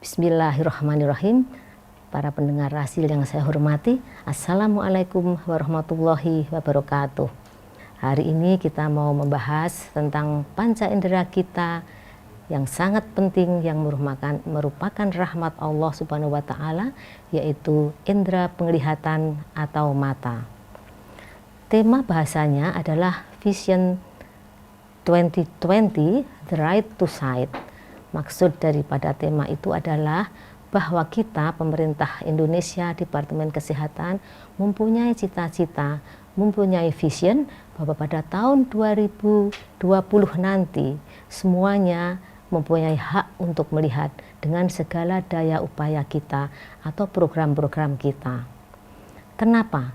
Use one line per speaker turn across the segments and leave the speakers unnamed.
Bismillahirrahmanirrahim. Para pendengar Rasil yang saya hormati, Assalamualaikum warahmatullahi wabarakatuh. Hari ini kita mau membahas tentang panca indera kita yang sangat penting, yang merupakan rahmat Allah Subhanahu wa Ta'ala, yaitu indera penglihatan atau mata. Tema bahasanya adalah Vision 2020, The Right to Sight. Maksud daripada tema itu adalah bahwa kita, pemerintah Indonesia, Departemen Kesehatan, mempunyai cita-cita, mempunyai vision bahwa pada tahun 2020 nanti semuanya mempunyai hak untuk melihat dengan segala daya upaya kita atau program-program kita. Kenapa?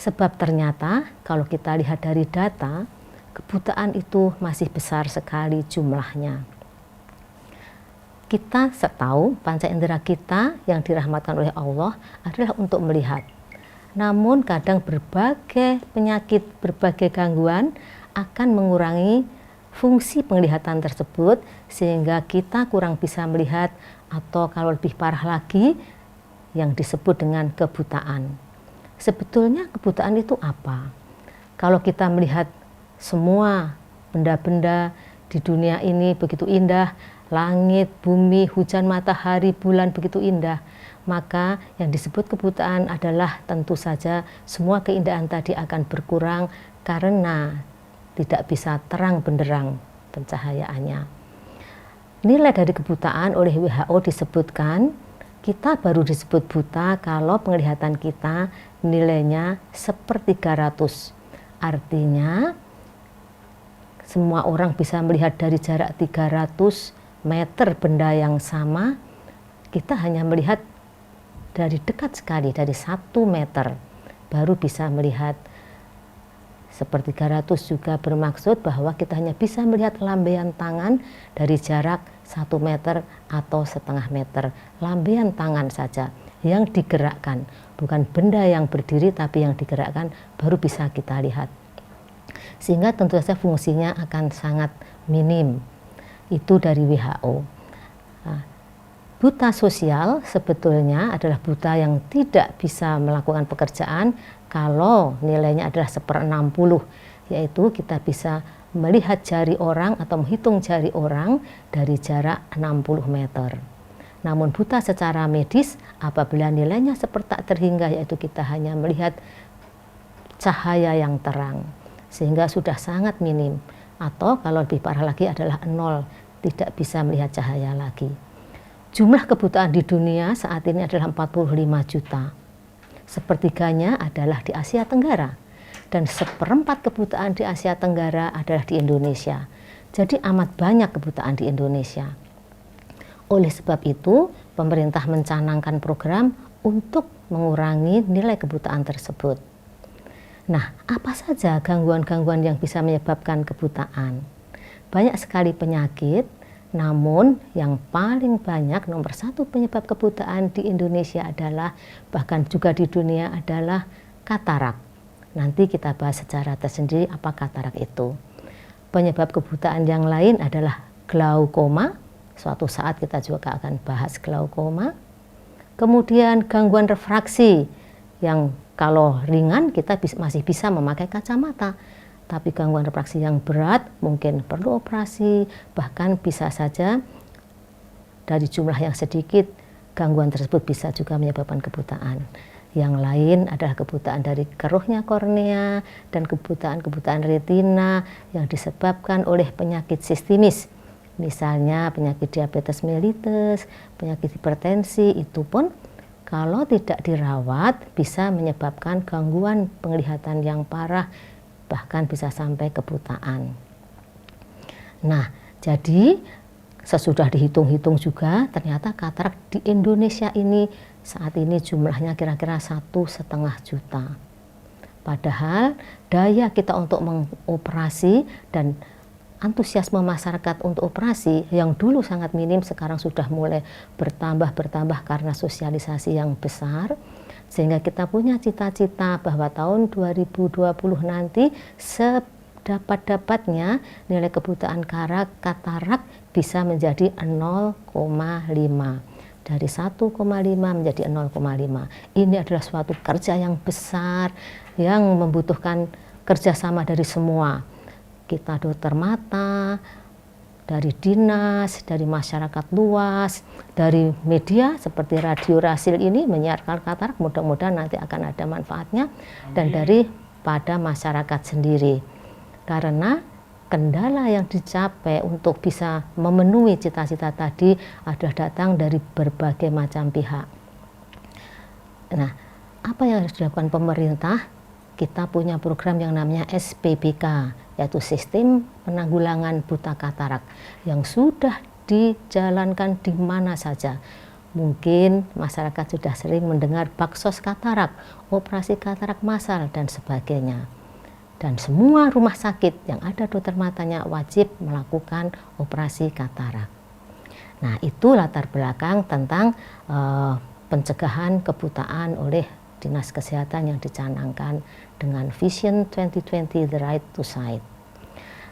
Sebab ternyata kalau kita lihat dari data, kebutaan itu masih besar sekali jumlahnya. Kita tahu panca indera kita yang dirahmatkan oleh Allah adalah untuk melihat. Namun kadang berbagai penyakit, berbagai gangguan akan mengurangi fungsi penglihatan tersebut sehingga kita kurang bisa melihat, atau kalau lebih parah lagi yang disebut dengan kebutaan. Sebetulnya kebutaan itu apa? Kalau kita melihat semua benda-benda di dunia ini begitu indah, langit, bumi, hujan, matahari, bulan begitu indah, maka yang disebut kebutaan adalah tentu saja semua keindahan tadi akan berkurang karena tidak bisa terang benderang pencahayaannya. Nilai dari kebutaan oleh WHO disebutkan, kita baru disebut buta kalau penglihatan kita nilainya 1/300. Artinya semua orang bisa melihat dari jarak 300 meter benda yang sama, kita hanya melihat dari dekat sekali, dari 1 meter baru bisa melihat. 1/300 juga bermaksud bahwa kita hanya bisa melihat lambaian tangan dari jarak 1 meter atau 1/2 meter. Lambaian tangan saja yang digerakkan, bukan benda yang berdiri tapi yang digerakkan baru bisa kita lihat. Sehingga tentu saja fungsinya akan sangat minim. Itu dari WHO. Nah, buta sosial sebetulnya adalah buta yang tidak bisa melakukan pekerjaan kalau nilainya adalah 1/60, yaitu kita bisa melihat jari orang atau menghitung jari orang dari jarak 60 meter. Namun buta secara medis apabila nilainya seperti tak terhingga, yaitu kita hanya melihat cahaya yang terang, sehingga sudah sangat minim. Atau kalau lebih parah lagi adalah 0, tidak bisa melihat cahaya lagi. Jumlah kebutaan di dunia saat ini adalah 45 juta. Sepertiganya adalah di Asia Tenggara. Dan 1/4 kebutaan di Asia Tenggara adalah di Indonesia. Jadi amat banyak kebutaan di Indonesia. Oleh sebab itu, pemerintah mencanangkan program untuk mengurangi nilai kebutaan tersebut. Nah, apa saja gangguan-gangguan yang bisa menyebabkan kebutaan? Banyak sekali penyakit, namun yang paling banyak, nomor 1 penyebab kebutaan di Indonesia adalah, bahkan juga di dunia, adalah katarak. Nanti kita bahas secara tersendiri apa katarak itu. Penyebab kebutaan yang lain adalah glaukoma. Suatu saat kita juga akan bahas glaukoma. Kemudian gangguan refraksi, yang kalau ringan kita masih bisa memakai kacamata, tapi gangguan refraksi yang berat mungkin perlu operasi, bahkan bisa saja dari jumlah yang sedikit gangguan tersebut bisa juga menyebabkan kebutaan. Yang lain adalah kebutaan dari keruhnya kornea dan kebutaan retina yang disebabkan oleh penyakit sistemis. Misalnya penyakit diabetes mellitus, penyakit hipertensi, itu pun kalau tidak dirawat bisa menyebabkan gangguan penglihatan yang parah, bahkan bisa sampai kebutaan. Nah, jadi sesudah dihitung-hitung juga ternyata katarak di Indonesia ini saat ini jumlahnya kira-kira 1,5 juta. Padahal daya kita untuk mengoperasi dan antusiasme masyarakat untuk operasi yang dulu sangat minim, sekarang sudah mulai bertambah karena sosialisasi yang besar, sehingga kita punya cita-cita bahwa tahun 2020 nanti sedapat-dapatnya nilai kebutaan katarak bisa menjadi 0,5. dari 1,5 menjadi 0,5. Ini adalah suatu kerja yang besar yang membutuhkan kerjasama dari semua. Kita dokter mata, dari dinas, dari masyarakat luas, dari media seperti Radio Rasil ini menyiarkan katarak, mudah-mudahan nanti akan ada manfaatnya, dan dari pada masyarakat sendiri. Karena kendala yang dicapai untuk bisa memenuhi cita-cita tadi adalah datang dari berbagai macam pihak. Nah, apa yang harus dilakukan pemerintah? Kita punya program yang namanya SPBK, yaitu Sistem Penanggulangan Buta Katarak, yang sudah dijalankan di mana saja. Mungkin masyarakat sudah sering mendengar baksos katarak, operasi katarak massal, dan sebagainya. Dan semua rumah sakit yang ada dokter matanya wajib melakukan operasi katarak. Nah, itu latar belakang tentang pencegahan kebutaan oleh Dinas Kesehatan yang dicanangkan dengan Vision 2020 The Right to Sight.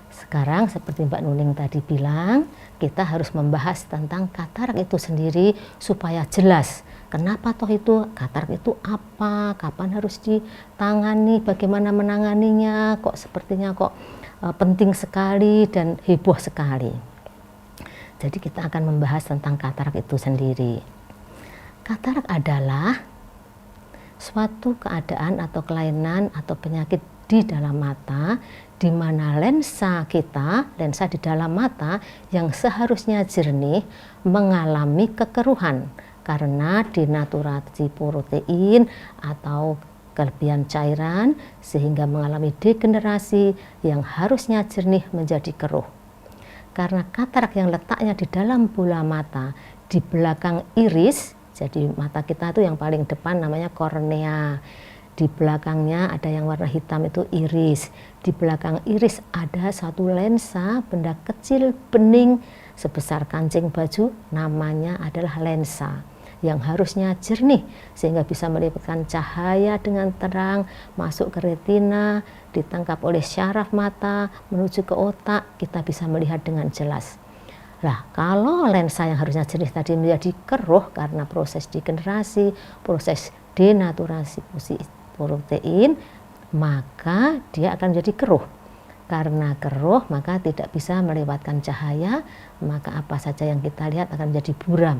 Sekarang seperti Mbak Nuning tadi bilang, kita harus membahas tentang katarak itu sendiri supaya jelas. Kenapa toh itu katarak itu apa, kapan harus ditangani, bagaimana menanganinya, kok sepertinya kok penting sekali dan heboh sekali. Jadi kita akan membahas tentang katarak itu sendiri. Katarak adalah suatu keadaan atau kelainan atau penyakit di dalam mata, di mana lensa kita, lensa di dalam mata yang seharusnya jernih mengalami kekeruhan karena denaturasi protein atau kelebihan cairan sehingga mengalami degenerasi yang harusnya jernih menjadi keruh. Karena katarak yang letaknya di dalam bola mata di belakang iris, jadi mata kita itu yang paling depan namanya kornea. Di belakangnya ada yang warna hitam itu iris. Di belakang iris ada satu lensa benda kecil bening sebesar kancing baju, namanya adalah lensa yang harusnya jernih sehingga bisa melipatkan cahaya dengan terang masuk ke retina, ditangkap oleh syaraf mata menuju ke otak, kita bisa melihat dengan jelas. Nah, kalau lensa yang harusnya jernih tadi menjadi keruh karena proses degenerasi, proses denaturasi protein, maka dia akan menjadi keruh. Karena keruh, maka tidak bisa melewatkan cahaya, maka apa saja yang kita lihat akan menjadi buram.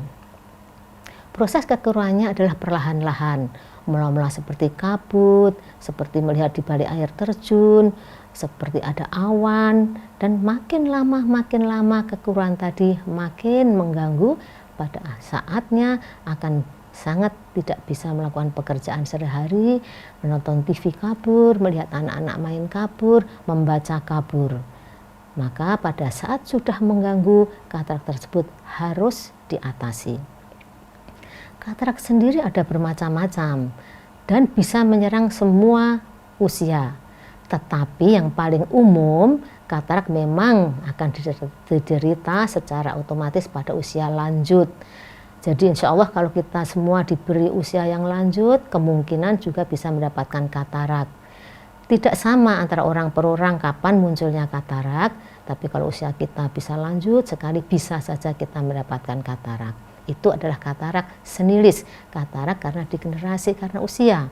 Proses kekeruhannya adalah perlahan-lahan, mula-mula seperti kabut, seperti melihat di balik air terjun, seperti ada awan, dan makin lama kekeruhan tadi makin mengganggu, pada saatnya akan sangat tidak bisa melakukan pekerjaan sehari-hari, menonton TV kabur, melihat anak-anak main kabur, membaca kabur. Maka pada saat sudah mengganggu, katarak tersebut harus diatasi. Katarak sendiri ada bermacam-macam dan bisa menyerang semua usia. Tetapi yang paling umum, katarak memang akan diderita secara otomatis pada usia lanjut. Jadi insya Allah kalau kita semua diberi usia yang lanjut, kemungkinan juga bisa mendapatkan katarak. Tidak sama antara orang per orang kapan munculnya katarak, tapi kalau usia kita bisa lanjut sekali, bisa saja kita mendapatkan katarak. Itu adalah katarak senilis, katarak karena degenerasi karena usia.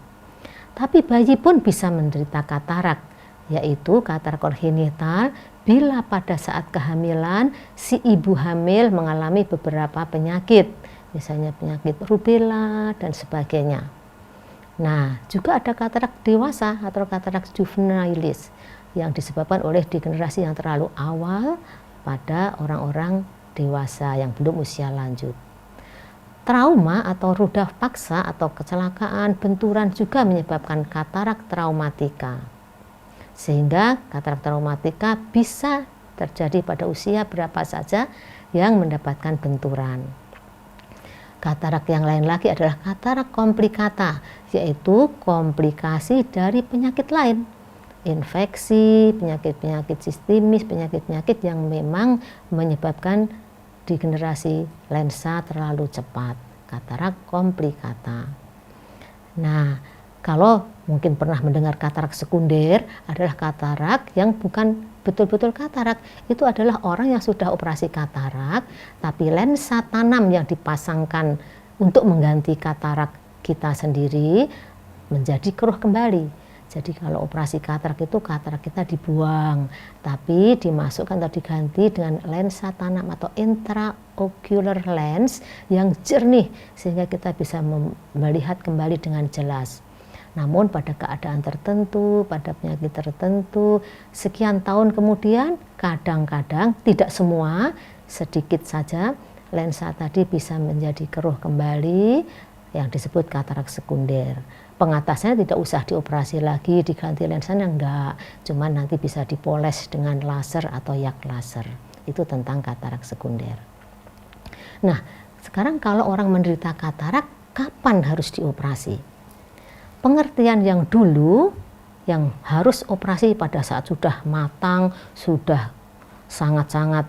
Tapi bayi pun bisa menderita katarak, yaitu katarak kongenital bila pada saat kehamilan si ibu hamil mengalami beberapa penyakit, misalnya penyakit rubella dan sebagainya. Nah, juga ada katarak dewasa atau katarak juvenilis yang disebabkan oleh degenerasi yang terlalu awal pada orang-orang dewasa yang belum usia lanjut. Trauma atau rudah paksa atau kecelakaan, benturan juga menyebabkan katarak traumatika. Sehingga katarak traumatika bisa terjadi pada usia berapa saja yang mendapatkan benturan. Katarak yang lain lagi adalah katarak komplikata, yaitu komplikasi dari penyakit lain. Infeksi, penyakit-penyakit sistemis, penyakit-penyakit yang memang menyebabkan degenerasi lensa terlalu cepat, katarak komplikata. Nah, kalau mungkin pernah mendengar katarak sekunder adalah katarak yang bukan betul-betul katarak itu adalah orang yang sudah operasi katarak, tapi lensa tanam yang dipasangkan untuk mengganti katarak kita sendiri menjadi keruh kembali. Jadi kalau operasi katarak itu katarak kita dibuang, tapi dimasukkan atau diganti dengan lensa tanam atau intraocular lens yang jernih sehingga kita bisa melihat kembali dengan jelas. Namun pada keadaan tertentu, pada penyakit tertentu, sekian tahun kemudian kadang-kadang, tidak semua, sedikit saja lensa tadi bisa menjadi keruh kembali yang disebut katarak sekunder. Pengatasannya tidak usah dioperasi lagi, diganti lensanya enggak, cuman nanti bisa dipoles dengan laser atau yak laser. Itu tentang katarak sekunder. Nah, sekarang kalau orang menderita katarak, kapan harus dioperasi? Pengertian yang dulu, yang harus operasi pada saat sudah matang, sudah sangat-sangat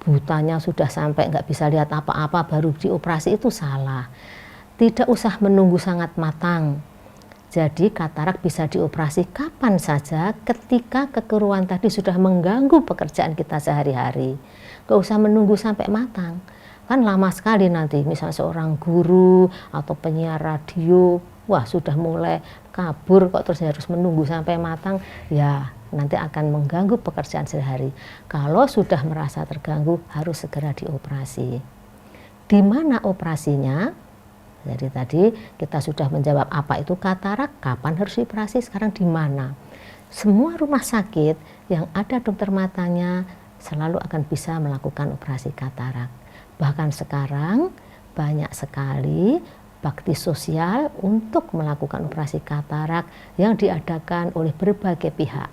butanya, sudah sampai nggak bisa lihat apa-apa baru dioperasi, itu salah. Tidak usah menunggu sangat matang. Jadi katarak bisa dioperasi kapan saja ketika kekeruhan tadi sudah mengganggu pekerjaan kita sehari-hari. Gak usah menunggu sampai matang. Kan lama sekali nanti, misalnya seorang guru atau penyiar radio, wah sudah mulai kabur kok terus harus menunggu sampai matang, ya nanti akan mengganggu pekerjaan sehari-hari. Kalau sudah merasa terganggu harus segera dioperasi. Di mana operasinya? Jadi tadi kita sudah menjawab apa itu katarak, kapan harus dioperasi, sekarang di mana. Semua rumah sakit yang ada dokter matanya selalu akan bisa melakukan operasi katarak. Bahkan sekarang banyak sekali bakti sosial untuk melakukan operasi katarak yang diadakan oleh berbagai pihak.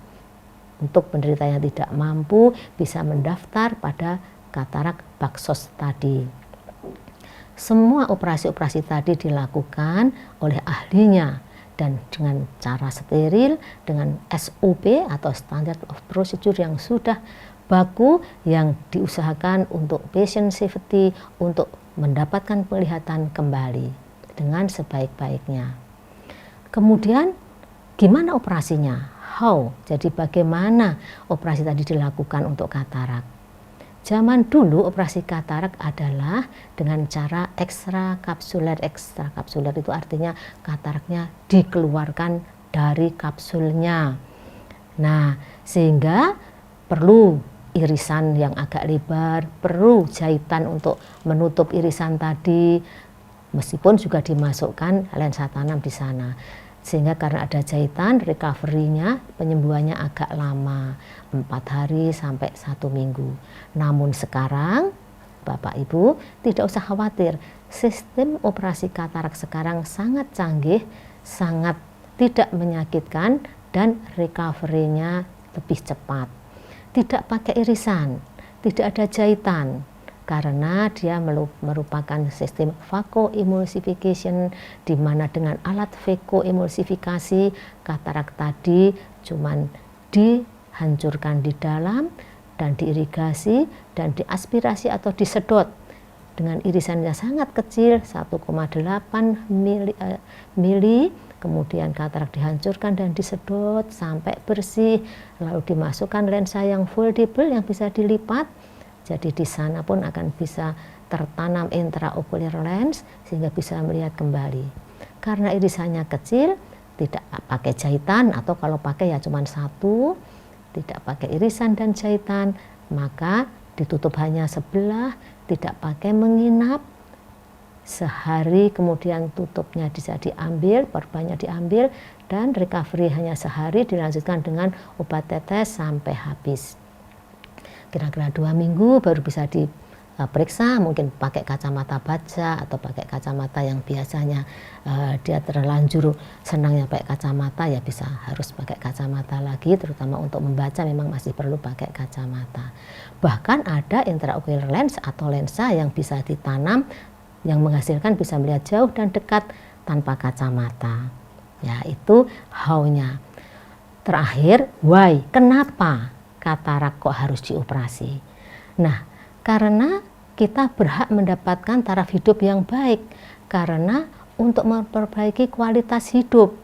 Untuk penderita yang tidak mampu bisa mendaftar pada katarak baksos tadi. Semua operasi-operasi tadi dilakukan oleh ahlinya dan dengan cara steril, dengan SOP atau Standard of Procedure yang sudah baku, yang diusahakan untuk patient safety, untuk mendapatkan penglihatan kembali dengan sebaik-baiknya. Kemudian gimana operasinya? How? Jadi bagaimana operasi tadi dilakukan untuk katarak? Zaman dulu operasi katarak adalah dengan cara ekstrakapsuler. Ekstrakapsuler itu artinya kataraknya dikeluarkan dari kapsulnya. Nah, sehingga perlu irisan yang agak lebar, perlu jahitan untuk menutup irisan tadi, meskipun juga dimasukkan lensa tanam di sana. Sehingga karena ada jahitan, recovery-nya, penyembuhannya agak lama, 4 hari sampai 1 minggu. Namun sekarang, Bapak Ibu tidak usah khawatir, sistem operasi katarak sekarang sangat canggih, sangat tidak menyakitkan, dan recovery-nya lebih cepat. Tidak pakai irisan, tidak ada jahitan, karena dia merupakan sistem vakoemulsification, di mana dengan alat vakoemulsifikasi katarak tadi cuman dihancurkan di dalam dan diirigasi dan diaspirasi atau disedot dengan irisannya sangat kecil 1,8 mili, kemudian katarak dihancurkan dan disedot sampai bersih, lalu dimasukkan lensa yang foldable yang bisa dilipat. Jadi di sana pun akan bisa tertanam intraocular lens sehingga bisa melihat kembali. Karena irisannya kecil, tidak pakai jahitan, atau kalau pakai ya cuma satu, tidak pakai irisan dan jahitan, maka ditutup hanya sebelah, tidak pakai menginap. Sehari kemudian tutupnya bisa diambil, perbannya diambil, dan recovery hanya sehari, dilanjutkan dengan obat tetes sampai habis. Kira-kira 2 minggu baru bisa diperiksa, mungkin pakai kacamata baca atau pakai kacamata yang biasanya dia terlanjur senangnya pakai kacamata, ya bisa harus pakai kacamata lagi, terutama untuk membaca memang masih perlu pakai kacamata. Bahkan ada intraocular lens atau lensa yang bisa ditanam yang menghasilkan bisa melihat jauh dan dekat tanpa kacamata. Ya, itu how-nya. Terakhir, why? Kenapa katarak kok harus dioperasi? Nah, karena kita berhak mendapatkan taraf hidup yang baik, karena untuk memperbaiki kualitas hidup.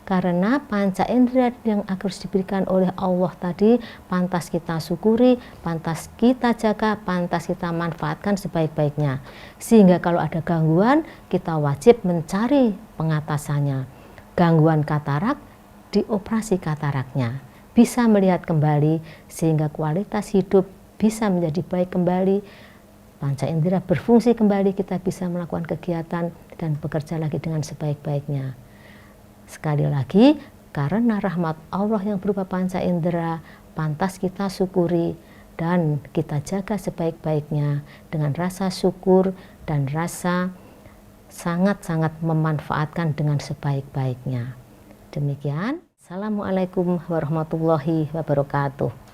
Karena panca indera yang harus diberikan oleh Allah tadi pantas kita syukuri, pantas kita jaga, pantas kita manfaatkan sebaik-baiknya. Sehingga kalau ada gangguan, kita wajib mencari pengatasannya. Gangguan katarak, dioperasi kataraknya. Bisa melihat kembali sehingga kualitas hidup bisa menjadi baik kembali. Panca indera berfungsi kembali, kita bisa melakukan kegiatan dan bekerja lagi dengan sebaik-baiknya. Sekali lagi, karena rahmat Allah yang berupa panca indera, pantas kita syukuri dan kita jaga sebaik-baiknya dengan rasa syukur dan rasa sangat-sangat memanfaatkan dengan sebaik-baiknya. Demikian, Assalamualaikum warahmatullahi wabarakatuh.